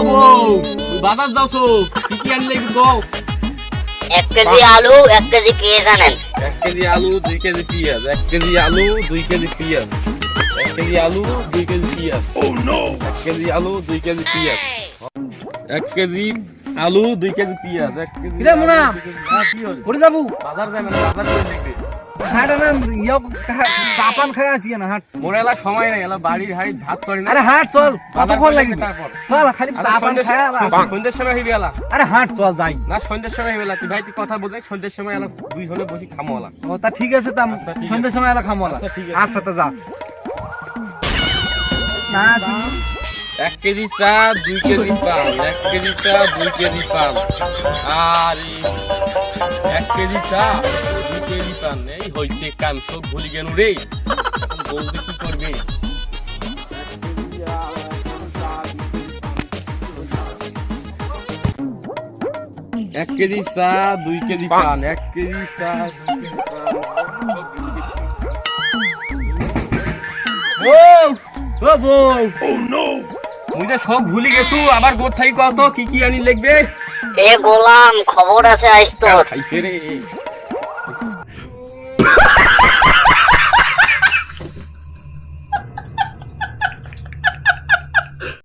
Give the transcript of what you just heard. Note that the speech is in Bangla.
বউ তুই বাজার যাওছো কি কি আনলে একটু কও 1 কেজি আলু 1 কেজি কি জানেন 1 কেজি আলু 2 কেজি পেঁয়াজ 1 কেজি আলু 2 কেজি পেঁয়াজ 1 কেজি আলু 2 কেজি পেঁয়াজ ও নো 1 কেজি আলু 2 কেজি পেঁয়াজ 1 কেজি আলু 2 কেজি পেঁয়াজ 1 কেজি কিরে মুনা কি হল করে যাবো বাজার যাবে না বাজার করে দেখবে হাট না ইয়ো চাপান খাই আছি না হাট মোর এলা সময় নাই এলা বাড়ির হাড়ি ভাত করে না আরে হাট চল কতক্ষণ লাগবে তারপর চল খালি চাপান খাই সন্ধ্যের সময় হইবে এলা আরে হাট চল যাই না সন্ধ্যের সময় হইবে এলা তুই ভাই তুই কথা বলতে সন্ধ্যের সময় এলা দুই জনে বসি খামো এলা ও তা ঠিক আছে তা আচ্ছা, ঠিক সন্ধ্যের সময় এলা খামো আচ্ছা, ঠিক আছে। আচ্ছা তা যা না 1 কেজি চা 2 কেজি পান 1 কেজি চা 2 কেজি পান আরে 1 কেজি চা 2 কেজি পান এই হইছে কাম সব ভুলি গেল রে বলতে কি করবে এক কেজি চা 2 কেজি পান 1 কেজি চা 2 কেজি পান ও ও বউ ও নো মুই যে সব ভুলি গেছু আবার গোর থাকি কত কি কি আনি লাগবে এ গোলাম খবর আছে আইস তোর খাইছে রে